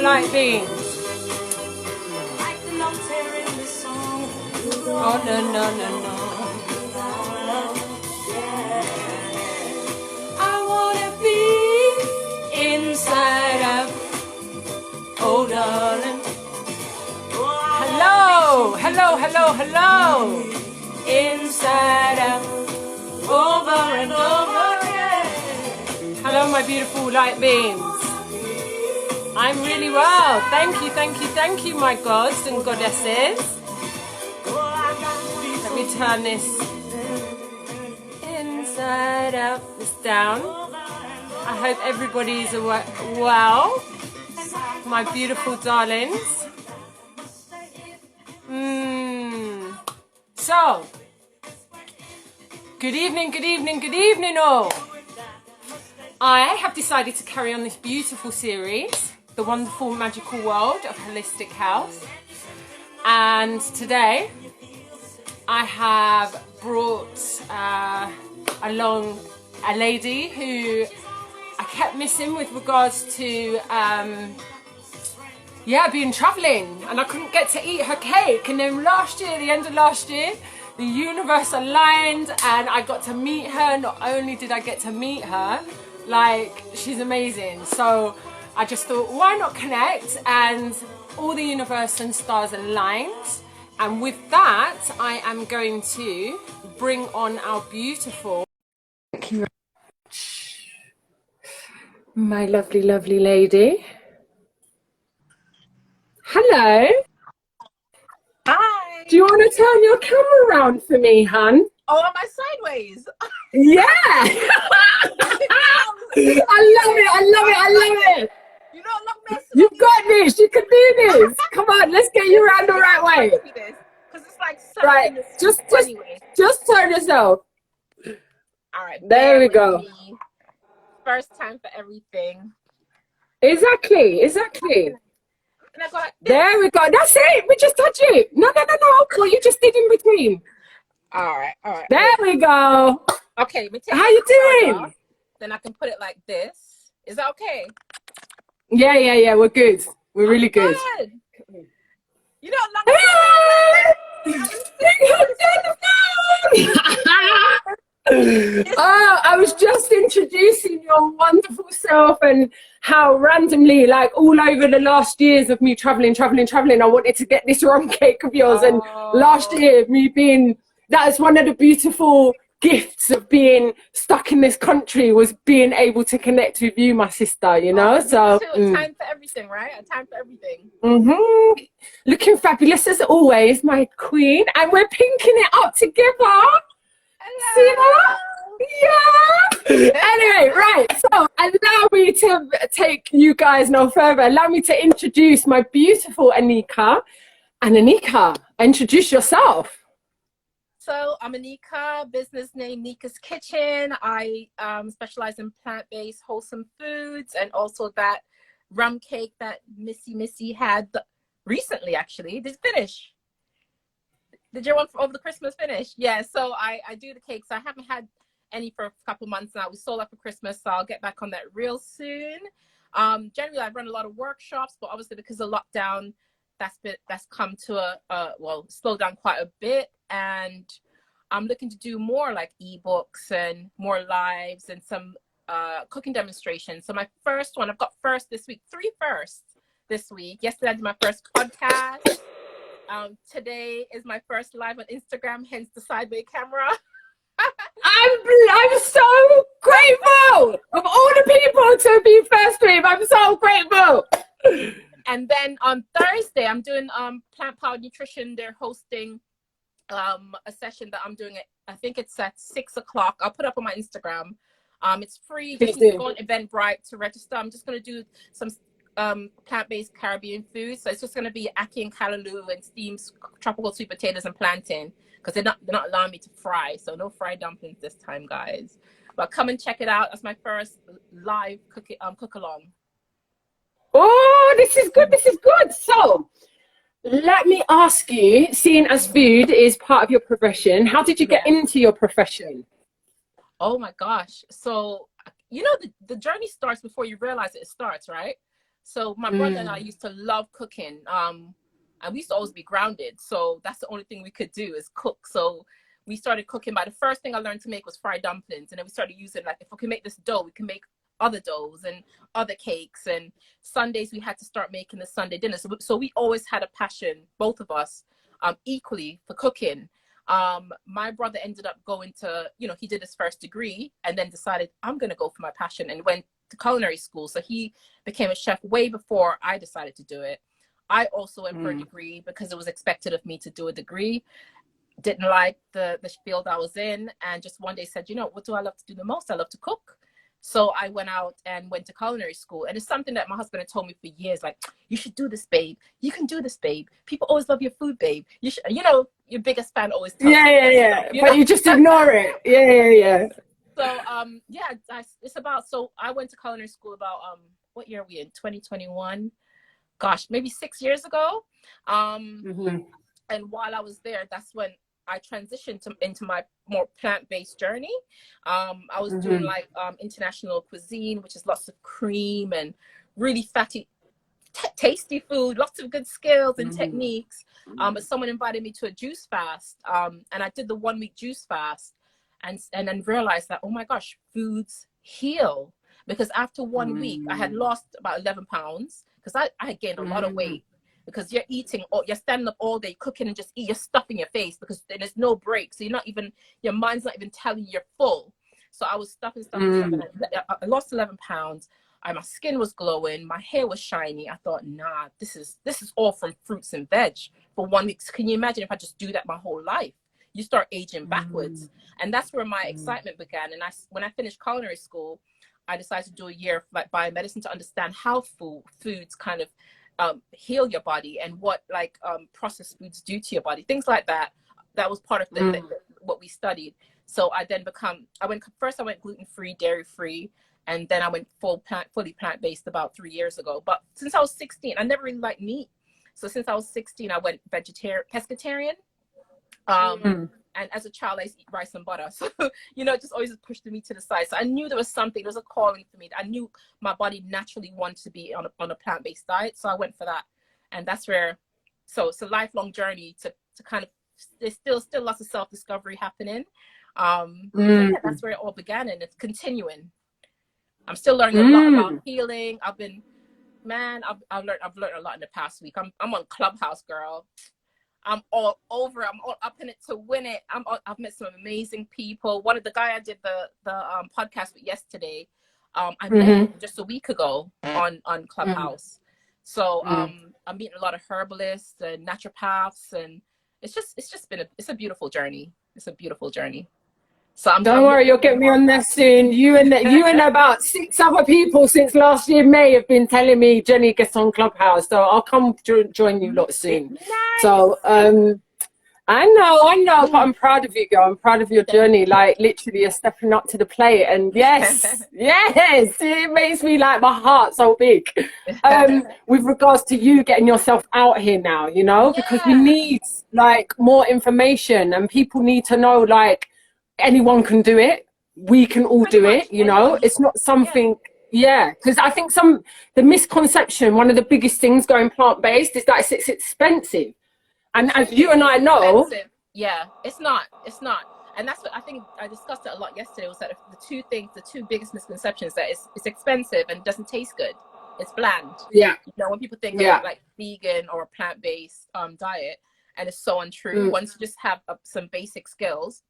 light beams. Oh no no no no. I wanna be inside out. Oh darling. Hello, hello, hello, hello. Inside out. Over and over again. Hello my beautiful light beams. I'm really well. Thank you, thank you, thank you my gods and goddesses. Let me turn this inside out, this down. I hope everybody's well. My beautiful darlings. So, good evening, good evening, good evening all. I have decided to carry on this beautiful series, The Wonderful Magical World of Holistic Health. And today I have brought along a lady who I kept missing with regards to being travelling, and I couldn't get to eat her cake. And then last year, the end of last year, the universe aligned and I got to meet her. Not only did I get to meet her, like, she's amazing. So I just thought, why not connect? And all the universe and stars aligned. And with that, I am going to bring on our beautiful, thank you very much, my lovely, lovely lady. Hello. Hi. Do you want to turn your camera around for me, hun? Oh, am I sideways? Yeah. I love it. I love it. I love it. You know, long mess. You got this. You can do this. Come on, let's get you around the right way. Because it's like Right. Just turn yourself. All right. There we go. Me. First time for everything. Exactly. And I go like, there we go. That's it. We just touch it. No. What you just did in between. All right. There we go. Okay. How you doing? Then I can put it like this. Is that okay? Yeah. We're good. We're really good. You know, I was just introducing your wonderful self and how randomly, like all over the last years of me traveling, I wanted to get this rum cake of yours. And last year, that is one of the beautiful gifts of being stuck in this country, was being able to connect with you, my sister, you know. So time for everything, right? A time for everything. Looking fabulous as always, my queen. And we're pinking it up together. Hello. See that? Yeah. Anyway, right. So allow me to take you guys no further. Allow me to introduce my beautiful Annika. And Annika, introduce yourself. So I'm Annika, business name Annikas Kitchen. I specialize in plant-based wholesome foods, and also that rum cake that Missy had recently, actually. Did it finish? Did your one over the Christmas finish? Yeah, so I do the cakes. I haven't had any for a couple months now. We sold out for Christmas, so I'll get back on that real soon. Generally, I run a lot of workshops, but obviously because of lockdown, that's come to slow down quite a bit. And I'm looking to do more like ebooks and more lives and some cooking demonstrations. So my first one, I've got first this week, 3 firsts this week. Yesterday I did my first podcast. Today is my first live on Instagram, hence the sideways camera. I'm so grateful of all the people to be first with. I'm so grateful. And then on Thursday, I'm doing Plant Powered Nutrition. They're hosting a session that I'm doing. I think it's at 6 o'clock. I'll put up on my Instagram. It's free. You can go on Eventbrite to register. I'm just going to do some plant-based Caribbean food. So it's just going to be ackee and callaloo and steamed tropical sweet potatoes and plantain, because they're not allowing me to fry. So no fried dumplings this time, guys. But come and check it out. That's my first live cook along. Oh, this is good. So let me ask you, seeing as food is part of your profession, how did you get into your profession? Oh my gosh. So, you know, the journey starts before you realize it starts, right? So my brother and I used to love cooking. And we used to always be grounded. So that's the only thing we could do is cook. So we started cooking. But the first thing I learned to make was fried dumplings. And then we started using, like, if we can make this dough, we can make other doughs and other cakes. And Sundays, we had to start making the Sunday dinner. So we always had a passion, both of us, equally for cooking. My brother ended up going to, he did his first degree and then decided, I'm going to go for my passion, and went to culinary school. So he became a chef way before I decided to do it. I also went for a degree because it was expected of me to do a degree. Didn't like the field I was in, and just one day said, what do I love to do the most? I love to cook. So I went out and went to culinary school. And it's something that my husband had told me for years, like, you should do this, babe. You can do this, babe. People always love your food, babe. You should, your biggest fan always tells you. Yeah. But you just ignore it. Yeah. So, it's about, so I went to culinary school about, what year are we in? 2021? Gosh, maybe 6 years ago. And while I was there, that's when I transitioned into my more plant-based journey. I was doing like international cuisine, which is lots of cream and really fatty, tasty food, lots of good skills and techniques. But someone invited me to a juice fast, and I did the 1 week juice fast, and then realized that, oh my gosh, foods heal. Because after 1 week, I had lost about 11 pounds because I had gained a lot of weight. Because you're eating, or you're standing up all day cooking and just eat, you're stuffing your face because there's no break. So your mind's not even telling you you're full. So I was stuffing. I lost 11 pounds. My skin was glowing. My hair was shiny. I thought, nah, this is all from fruits and veg for 1 week. Can you imagine if I just do that my whole life? You start aging backwards. And that's where my excitement began. And when I finished culinary school, I decided to do a year of like biomedicine to understand how foods kind of heal your body, and what processed foods do to your body, things like that. That was part of what we studied. So I went gluten-free, dairy-free, and then I went fully plant-based about 3 years ago. But since I was 16, I never really liked meat. So since I was 16, I went pescatarian. And as a child, I used to eat rice and butter. So, it just always pushed me to the side. So I knew there was a calling for me. I knew my body naturally wanted to be on a plant-based diet. So I went for that. And that's where, so it's a lifelong journey to kind of, there's still lots of self-discovery happening. That's where it all began, and it's continuing. I'm still learning a lot about healing. I've learned a lot in the past week. I'm on Clubhouse, girl. I'm all over. I'm all up in it to win it. I've met some amazing people. One of the guy I did the podcast with yesterday, I met him just a week ago on Clubhouse. So I'm meeting a lot of herbalists and naturopaths, and it's a beautiful journey. It's a beautiful journey. So Don't worry, you'll get me on there soon. You and about 6 other people since last year May have been telling me Jenny gets on Clubhouse, so I'll come join you lot soon. Nice. So I know, but I'm proud of you, girl. I'm proud of your journey. Like, literally, you're stepping up to the plate, and yes, it makes me like my heart so big. With regards to you getting yourself out here now, because we need like more information, and people need to know like anyone can do it. We can all do it. It's not something. Because I think the misconception, one of the biggest things going plant-based is that it's expensive. And as you and I know, it's not. And that's what I think I discussed it a lot yesterday, was that the two biggest misconceptions, that it's expensive and doesn't taste good. It's bland. When people think of like vegan or a plant-based diet, and it's so untrue. Once you just have some basic skills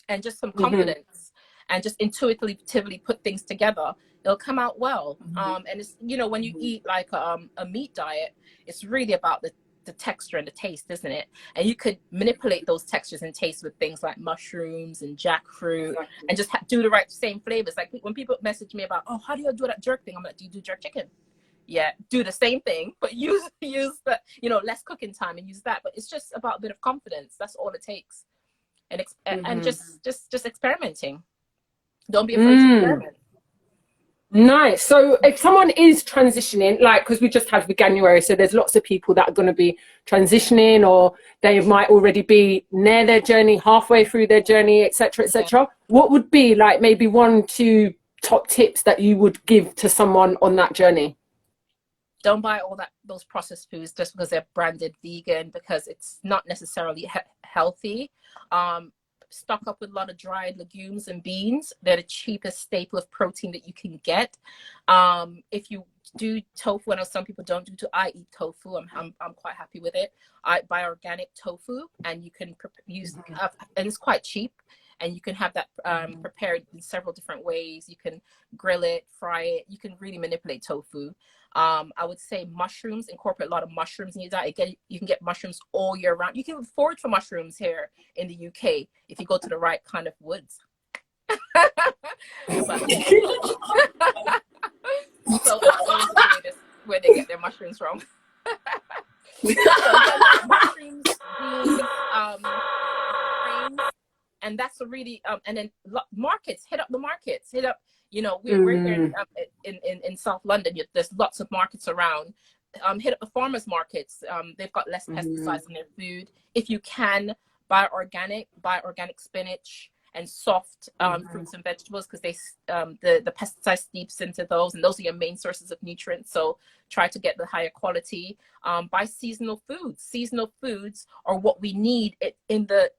and just some confidence and just intuitively put things together, it'll come out well. And it's, when you eat like a meat diet, it's really about the texture and the taste, isn't it? And you could manipulate those textures and tastes with things like mushrooms and jackfruit, and just do the same flavors. Like when people message me about, oh, how do you do that jerk thing? I'm like, do you do jerk chicken? Yeah, do the same thing, but use the less cooking time and use that. But it's just about a bit of confidence. That's all it takes, and just experimenting. Don't be afraid to experiment. Nice. So if someone is transitioning, like, because we just had January, so there's lots of people that are going to be transitioning, or they might already be near their journey, halfway through their journey, etc., etc. What would be like maybe 1-2 top tips that you would give to someone on that journey? Don't buy all those processed foods just because they're branded vegan, because it's not necessarily healthy. Stock up with a lot of dried legumes and beans. They're the cheapest staple of protein that you can get. If you do tofu, I know some people don't do. I eat tofu. I'm quite happy with it. I buy organic tofu, and you can use, and it's quite cheap. And you can have that prepared in several different ways. You can grill it, fry it. You can really manipulate tofu. I would say mushrooms, incorporate a lot of mushrooms in your diet. Again, you can get mushrooms all year round. You can forage for mushrooms here in the UK if you go to the right kind of woods. So I always say this, where they get their mushrooms from. So again, mushrooms, beans, grains, and that's a really and then markets. Hit up the markets. Hit up. You know, we're here in South London. There's lots of markets around. Hit up the farmers markets. They've got less pesticides in their food. If you can, buy organic spinach and soft fruits and vegetables, because the pesticide seeps into those, and those are your main sources of nutrients. So try to get the higher quality. Buy seasonal foods. Seasonal foods are what we need in the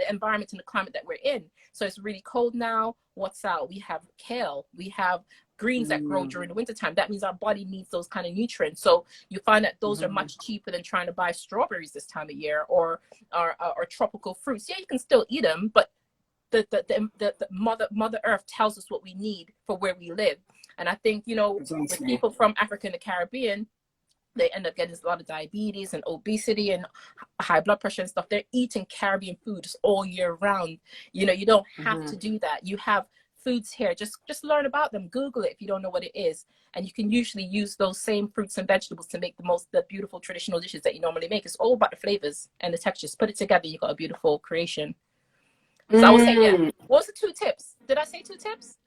environment and the climate that we're in. So it's really cold now. What's out? We have kale. We have greens that grow during the wintertime. That means our body needs those kind of nutrients. So you find that those are much cheaper than trying to buy strawberries this time of year, or tropical fruits. Yeah, you can still eat them, but the Mother Earth tells us what we need for where we live. And I think, you know, with people from Africa and the Caribbean, they end up getting a lot of diabetes and obesity and high blood pressure and stuff. They're eating Caribbean foods all year round. You know, you don't have to do that. You have foods here. Just learn about them. Google it if you don't know what it is. And you can usually use those same fruits and vegetables to make the beautiful traditional dishes that you normally make. It's all about the flavors and the textures. Put it together, you got a beautiful creation. So I would say, yeah. What was the 2 tips? Did I say 2 tips?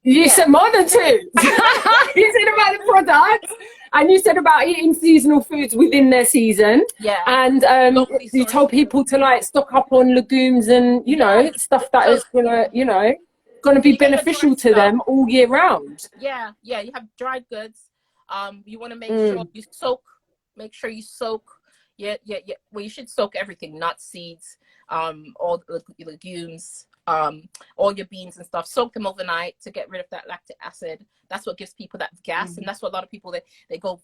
You said more than 2. You said about the products, and you said about eating seasonal foods within their season. Yeah. And you told people to like stock up on legumes and, you know, stuff that is gonna be beneficial to them all year round. Yeah. You have dried goods. You want to make sure you soak. Make sure you soak. Yeah. Well, you should soak everything, nuts, seeds, all the legumes. All your beans and stuff, soak them overnight to get rid of that lactic acid. That's what gives people that gas, and that's what a lot of people they go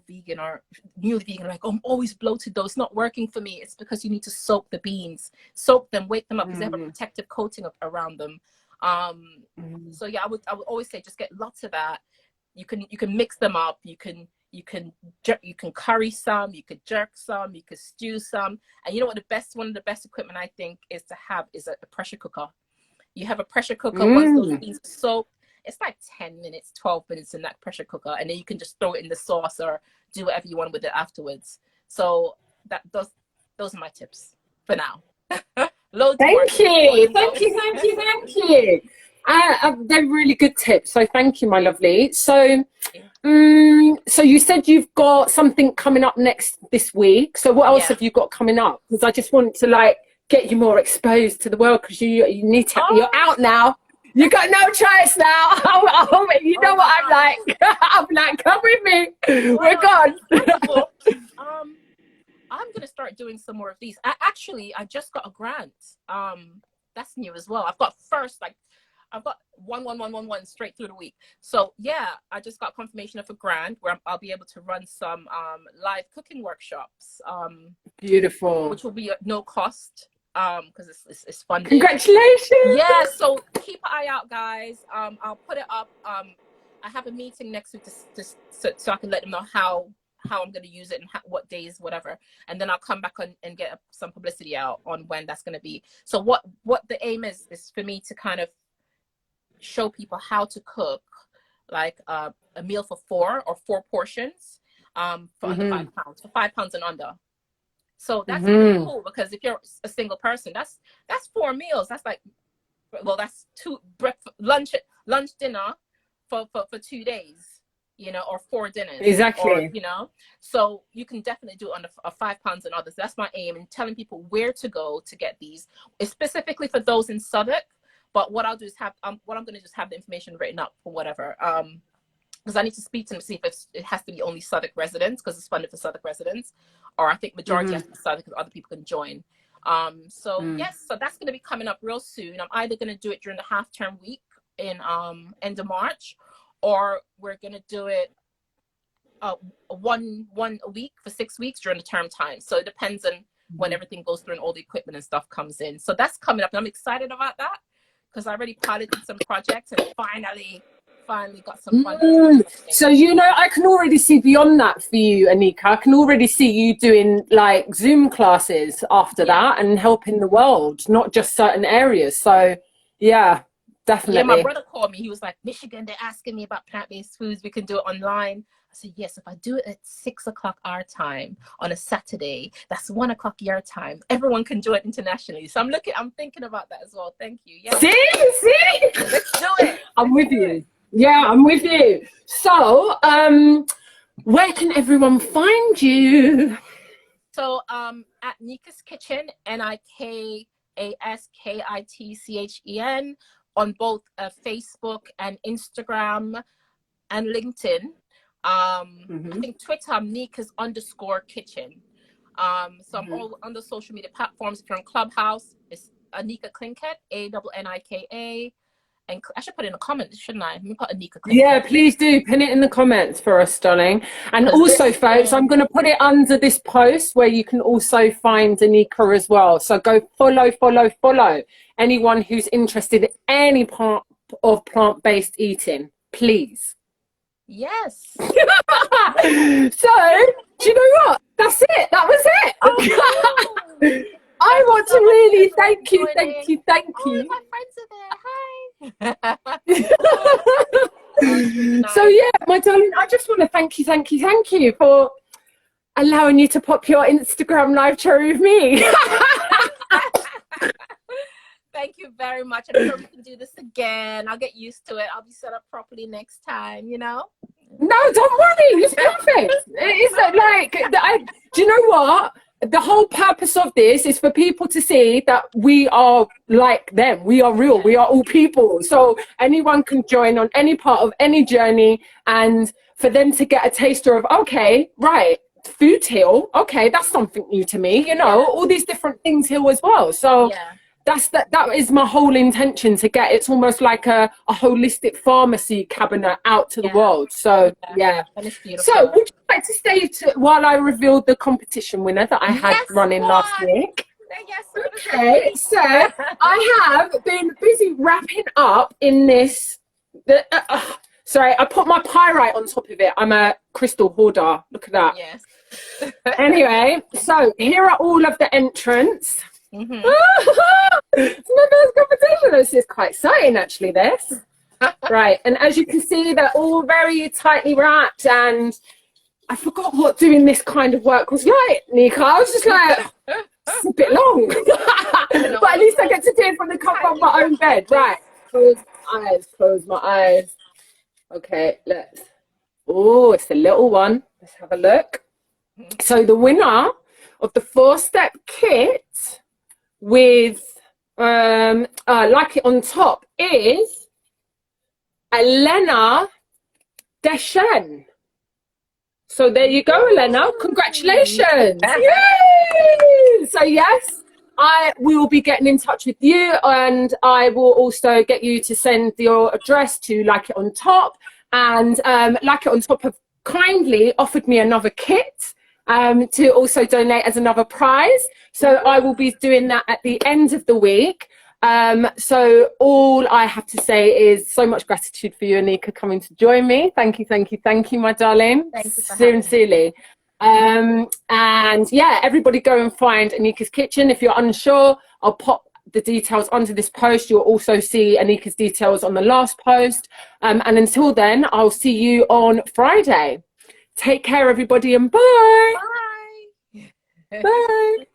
vegan or newly vegan, like, oh, I'm always bloated though, it's not working for me. It's because you need to soak the beans, soak them, wake them up, because they have a protective coating around them. So yeah, I would always say just get lots of that. You can mix them up. You can curry some, you could jerk some, you could stew some. And you know what, one of the best equipment I think is to have is a pressure cooker. You have a pressure cooker, once those beans are soaked, it's like 10 minutes, 12 minutes in that pressure cooker, and then you can just throw it in the sauce or do whatever you want with it afterwards. So those are my tips for now. Thank you. They're really good tips, so thank you, my lovely. So so you said you've got something coming up this week, so what else have you got coming up? Because I just want to like get you more exposed to the world, because you need to, you're out now, you got no choice now. You know what I'm like. I'm like, come with me, we're gone. I'm gonna start doing some more of these. I just got a grant. That's new as well. I've got one straight through the week. So yeah, I just got confirmation of a grant where I'll be able to run some live cooking workshops. Beautiful. Which will be at no cost, because it's funded. Congratulations. Yeah, so keep an eye out, guys. I'll put it up. I have a meeting next week so I can let them know how I'm going to use it and what days, whatever, and then I'll come back and get some publicity out on when that's going to be. So what the aim is for me to kind of show people how to cook like a meal for 4 portions for under £5, for £5 and under. So that's really cool, because if you're a single person, that's 4 meals. That's like, well, that's 2 breakfast, lunch, dinner for 2 days, you know, or 4 dinners. Exactly. Or, you know, so you can definitely do under £5 and others. That's my aim, and telling people where to go to get these. It's specifically for those in Southwark. But what I'll do is what I'm going to just have the information written up for whatever. because I need to speak to them to see if it has to be only Southwark residents, because it's funded for Southwark residents, or I think majority has to be Southwark because other people can join. Yes, so that's going to be coming up real soon. I'm either going to do it during the half-term week in end of March, or we're going to do it one a week for 6 weeks during the term time. So it depends on when everything goes through and all the equipment and stuff comes in. So that's coming up, and I'm excited about that because I already piloted some projects and finally got some fun. So, you know, I can already see beyond that for you, Annika. I can already see you doing like Zoom classes after that and helping the world, not just certain areas. So, yeah, definitely. Yeah, my brother called me. He was like, Michigan, they're asking me about plant-based foods. We can do it online. I said, yes, if I do it at 6 o'clock our time on a Saturday, that's 1 o'clock your time. Everyone can do it internationally. So I'm thinking about that as well. Thank you. Yeah. See? Let's do it. I'm with you. Yeah, I'm with you. So, where can everyone find you? So, at Annikas Kitchen, NIKASKITCHEN, on both Facebook and Instagram and LinkedIn. I think Twitter, I'm Annikas_kitchen. So I'm all on the social media platforms. If you're on Clubhouse, it's Annika Klinkett, ANNIKA. And I should put it in the comments, shouldn't I? Let me put Annika Klinkett. Yeah, please do. Pin it in the comments for us, darling. And also, folks, I'm going to put it under this post where you can also find Annika as well. So go follow anyone who's interested in any part of plant-based eating, please. Yes. So, do you know what? That's it. That was it. Oh, I want to really thank you. Oh, my friends are there. Hi. So yeah, my darling, I just want to thank you for allowing you to pop your Instagram live cherry with me. Thank you very much. I'm sure we can do this again. I'll get used to it. I'll be set up properly next time, you know? No, don't worry. It's perfect. It's like, do you know what? The whole purpose of this is for people to see that we are like them. We are real. We are all people. So anyone can join on any part of any journey, and for them to get a taster of, okay, right, food hill. Okay, that's something new to me. You know, all these different things here as well. So that is my whole intention, to get, it's almost like a holistic pharmacy cabinet out to the world. So That is beautiful. So would you like to stay while I revealed the competition winner that I had running last week? Yes. Okay, so I have been busy wrapping up in this. Sorry, I put my pyrite on top of it. I'm a crystal hoarder. Look at that. Yes. Anyway, so here are all of the entrants. It's my first competition. This is quite exciting, actually, this. Right, and as you can see, they're all very tightly wrapped, and I forgot what doing this kind of work was like, Nika. I was just like, it's a bit long. But at least I get to do it from the comfort of my own bed. Right, close my eyes. Okay, oh, it's a little one. Let's have a look. So the winner of the 4-step kit with like it on top is Elena Deschen. So there you go, Elena. Congratulations. Yay! So yes, I will be getting in touch with you, and I will also get you to send your address to Like It On Top. And Like It On Top have kindly offered me another kit to also donate as another prize. So I will be doing that at the end of the week. So all I have to say is so much gratitude for you, Annika, coming to join me. Thank you, my darling. Thank you for sincerely. And yeah, everybody go and find Annika's Kitchen. If you're unsure, I'll pop the details under this post. You'll also see Annika's details on the last post. And until then, I'll see you on Friday. Take care, everybody, and bye. Bye. Bye.